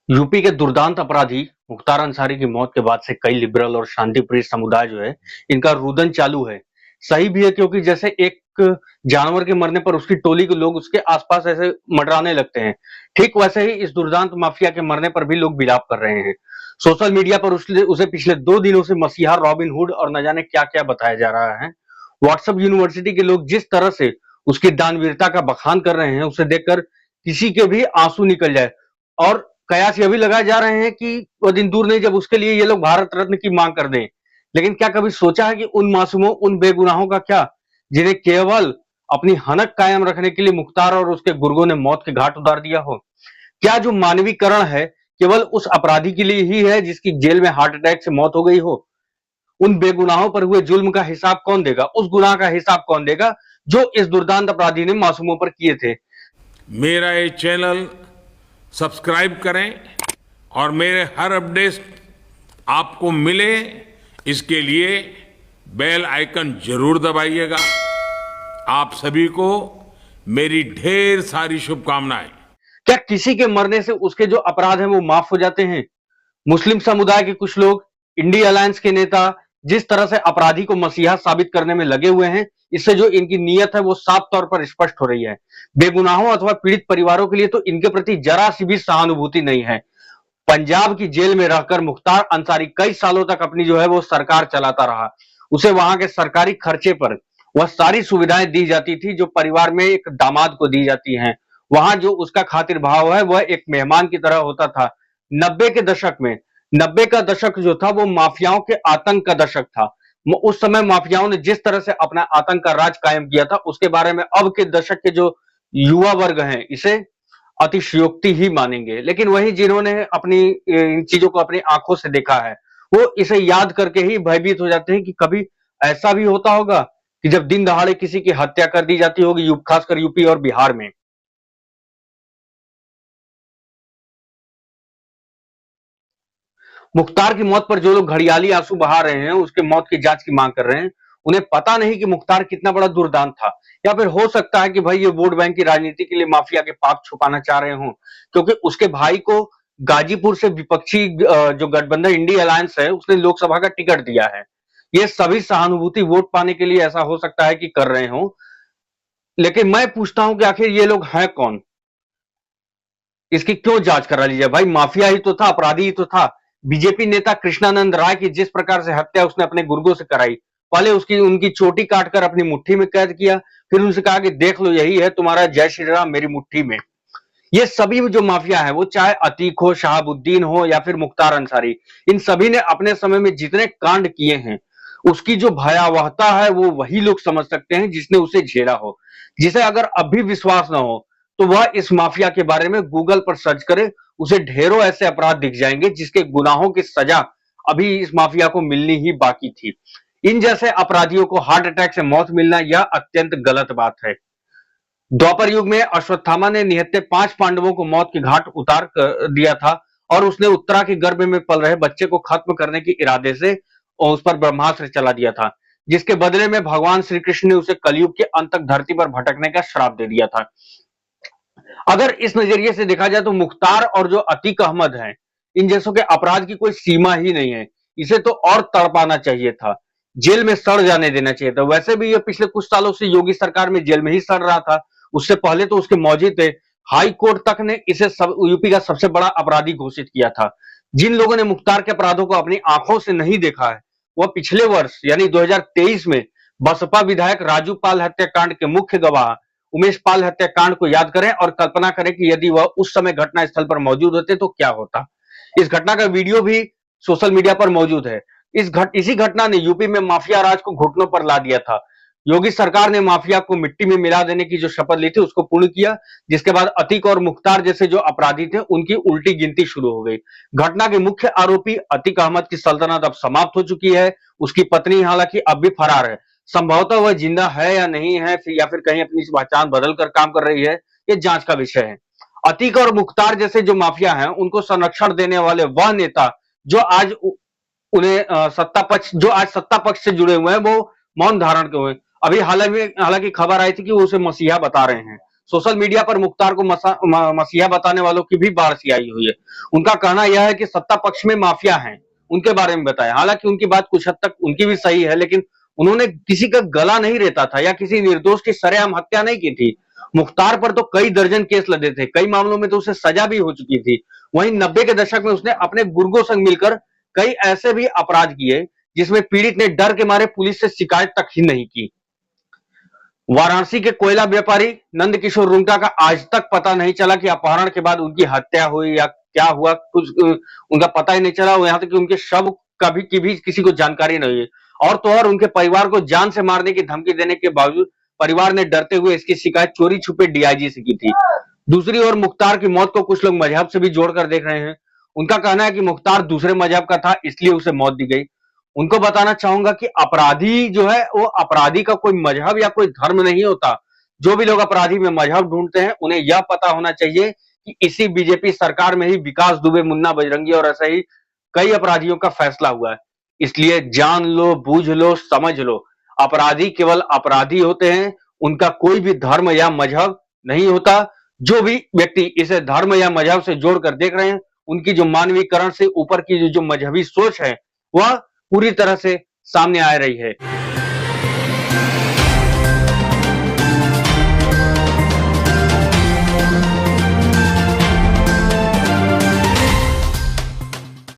UP के दुर्दांत अपराधी मुख्तार अंसारी की मौत के बाद से कई लिबरल और शांतिप्रिय समुदाय जो है इनका रुदन चालू है। सही भी है क्योंकि जैसे एक जानवर के मरने पर उसकी टोली के लोग उसके आसपास ऐसे मंडराने लगते हैं, ठीक वैसे ही इस दुर्दांत माफिया के मरने पर भी लोग विलाप कर रहे हैं। सोशल मीडिया पर उसे पिछले 2 दिनों से मसीहा रॉबिन हुड और न जाने क्या क्या बताया जा रहा है। व्हाट्सएप यूनिवर्सिटी के लोग जिस तरह से उसकी दानवीरता का बखान कर रहे हैं, उसे देखकर किसी के भी आंसू निकल जाए। और कयास ये भी लगाए जा रहे हैं कि वो दिन दूर नहीं जब उसके लिए ये लोग भारत रत्न की मांग कर दें। लेकिन क्या कभी सोचा है कि उन मासूमों, उन बेगुनाहों का क्या, जिन्हें केवल अपनी हनक कायम रखने के लिए मुख्तार और उसके गुर्गों ने मौत के घाट उतार दिया हो? क्या जो मानवीकरण है केवल उस अपराधी के लिए ही है जिसकी जेल में हार्ट अटैक से मौत हो गई हो? उन बेगुनाहों पर हुए जुल्म का हिसाब कौन देगा? उस गुनाह का हिसाब कौन देगा जो इस दुर्दांत अपराधी ने मासूमों पर किए थे? मेरा ये चैनल सब्सक्राइब करें और मेरे हर अपडेट आपको मिले, इसके लिए बेल आइकन जरूर दबाइएगा। आप सभी को मेरी ढेर सारी शुभकामनाएं। क्या किसी के मरने से उसके जो अपराध हैं वो माफ हो जाते हैं? मुस्लिम समुदाय के कुछ लोग, इंडिया अलायंस के नेता जिस तरह से अपराधी को मसीहा साबित करने में लगे हुए हैं, इससे जो इनकी नीयत है वो साफ तौर पर स्पष्ट हो रही है। बेगुनाहों अथवा पीड़ित परिवारों के लिए तो इनके प्रति जरा सी भी सहानुभूति नहीं है। पंजाब की जेल में रहकर मुख्तार अंसारी कई सालों तक अपनी जो है वो सरकार चलाता रहा। उसे वहां के सरकारी खर्चे पर वह सारी सुविधाएं दी जाती थी जो परिवार में एक दामाद को दी जाती हैं। वहां जो उसका खातिर भाव है वह एक मेहमान की तरह होता था। 90 के दशक में, 90 का दशक जो था वो माफियाओं के आतंक का दशक था। उस समय माफियाओं ने जिस तरह से अपना आतंक का राज कायम किया था उसके बारे में अब के दशक के जो युवा वर्ग हैं इसे अतिशयोक्ति ही मानेंगे। लेकिन वही जिन्होंने अपनी इन चीजों को अपनी आंखों से देखा है वो इसे याद करके ही भयभीत हो जाते हैं कि कभी ऐसा भी होता होगा कि जब दिन दहाड़े किसी की हत्या कर दी जाती होगी, खासकर यूपी और बिहार में। मुख्तार की मौत पर जो लोग घड़ियाली आंसू बहा रहे हैं, उसके मौत की जांच की मांग कर रहे हैं, उन्हें पता नहीं कि मुख्तार कितना बड़ा दुर्दांत था। या फिर हो सकता है कि भाई ये वोट बैंक की राजनीति के लिए माफिया के पाप छुपाना चाह रहे हों, क्योंकि उसके भाई को गाजीपुर से विपक्षी जो गठबंधन इंडिया अलायंस है उसने लोकसभा का टिकट दिया है। ये सभी सहानुभूति वोट पाने के लिए ऐसा हो सकता है कि कर रहे हों। लेकिन मैं पूछता हूं कि आखिर ये लोग हैं कौन? इसकी क्यों जांच करा ली जाए? भाई माफिया ही तो था, अपराधी ही तो था। बीजेपी नेता कृष्णानंद राय की जिस प्रकार से हत्या उसने अपने गुर्गों से कराई, पहले उसकी उनकी चोटी काटकर अपनी मुट्ठी में कैद किया, फिर उनसे कहा कि देख लो यही है तुम्हारा जय श्री राम मेरी मुट्ठी में। ये सभी जो माफिया है वो चाहे अतीक हो, शहाबुद्दीन हो या फिर मुख्तार अंसारी, इन सभी ने अपने समय में जितने कांड किए हैं उसकी जो भयावहता है वो वही लोग समझ सकते हैं जिसने उसे झेला हो। जिसे अगर अब भी विश्वास ना हो तो वह इस माफिया के बारे में गूगल पर सर्च करे, उसे ढेरों ऐसे अपराध दिख जाएंगे जिसके गुनाहों की सजा अभी इस माफिया को मिलनी ही बाकी थी। इन जैसे अपराधियों को हार्ट अटैक से मौत मिलना यह अत्यंत गलत बात है। द्वापर युग में अश्वत्थामा ने निहत्थे 5 पांडवों को मौत के घाट उतार दिया था और उसने उत्तरा के गर्भ में पल रहे बच्चे को खत्म करने के इरादे से उस पर ब्रह्मास्त्र चला दिया था, जिसके बदले में भगवान श्री कृष्ण ने उसे कलयुग के अंत तक धरती पर भटकने का श्राप दे दिया था। अगर इस नजरिए से देखा जाए तो मुख्तार और जो अतीक अहमद हैं, इन जैसों के अपराध की कोई सीमा ही नहीं है। इसे तो और तड़पाना चाहिए था, जेल में सड़ जाने देना चाहिए था। वैसे भी ये पिछले कुछ सालों से योगी सरकार में जेल में ही सड़ रहा था, उससे पहले तो उसके मौजी थे। हाई कोर्ट तक ने इसे यूपी का सबसे बड़ा अपराधी घोषित किया था। जिन लोगों ने मुख्तार के अपराधों को अपनी आंखों से नहीं देखा है वह पिछले वर्ष यानी 2023 में बसपा विधायक राजू पाल हत्याकांड के मुख्य गवाह उमेश पाल हत्याकांड को याद करें और कल्पना करें कि यदि वह उस समय घटना स्थल पर मौजूद होते तो क्या होता। इस घटना का वीडियो भी सोशल मीडिया पर मौजूद है। इसी घटना ने यूपी में माफिया राज को घुटनों पर ला दिया था। योगी सरकार ने माफिया को मिट्टी में मिला देने की जो शपथ ली थी उसको पूर्ण किया, जिसके बाद अतीक और मुख्तार जैसे जो अपराधी थे उनकी उल्टी गिनती शुरू हो गई। घटना के मुख्य आरोपी अतीक अहमद की सल्तनत अब समाप्त हो चुकी है। उसकी पत्नी हालांकि अब भी फरार है। संभवतः वह जिंदा है या नहीं है, या फिर कहीं अपनी पहचान बदल कर काम कर रही है, ये जांच का विषय है। अतीक और मुख्तार जैसे जो माफिया हैं उनको संरक्षण देने वाले वह नेता जो आज उन्हें सत्ता पक्ष से जुड़े हुए हैं वो मौन धारण के हुए। अभी हालांकि खबर आई थी कि वो उसे मसीहा बता रहे हैं। सोशल मीडिया पर मुख्तार को मसीहा बताने वालों की भी बाढ़ सी आई हुई है। उनका कहना यह है कि सत्ता पक्ष में माफिया हैं, उनके बारे में बताया। हालांकि उनकी बात कुछ हद तक उनकी भी सही है, लेकिन उन्होंने किसी का गला नहीं रेता था या किसी निर्दोष की सरेआम हत्या नहीं की थी। मुख्तार पर तो कई दर्जन केस लदे थे, कई मामलों में तो उसे सजा भी हो चुकी थी। वहीं 90 के दशक में उसने अपने गुर्गों संग मिलकर कई ऐसे भी अपराध किए जिसमें पीड़ित ने डर के मारे पुलिस से शिकायत तक ही नहीं की। वाराणसी के कोयला व्यापारी नंदकिशोर रुंगटा का आज तक पता नहीं चला कि अपहरण के बाद उनकी हत्या हुई या क्या हुआ, कुछ उनका पता ही नहीं चला। यहाँ तक कि उनके शव की भी किसी को जानकारी नहीं है। और तो और उनके परिवार को जान से मारने की धमकी देने के बावजूद परिवार ने डरते हुए इसकी शिकायत चोरी छुपे डीआईजी से की थी। दूसरी ओर मुख्तार की मौत को कुछ लोग मजहब से भी जोड़कर देख रहे हैं। उनका कहना है कि मुख्तार दूसरे मजहब का था, इसलिए उसे मौत दी गई। उनको बताना चाहूंगा कि अपराधी जो है वो अपराधी का कोई मजहब या कोई धर्म नहीं होता। जो भी लोग अपराधी में मजहब ढूंढते हैं उन्हें यह पता होना चाहिए कि इसी बीजेपी सरकार में ही विकास दुबे, मुन्ना बजरंगी और ऐसा ही कई अपराधियों का फैसला हुआ है। इसलिए जान लो, बूझ लो, समझ लो, अपराधी केवल अपराधी होते हैं, उनका कोई भी धर्म या मजहब नहीं होता। जो भी व्यक्ति इसे धर्म या मजहब से जोड़कर देख रहे हैं, उनकी जो मानवीकरण से ऊपर की जो मजहबी सोच है वह पूरी तरह से सामने आ रही है।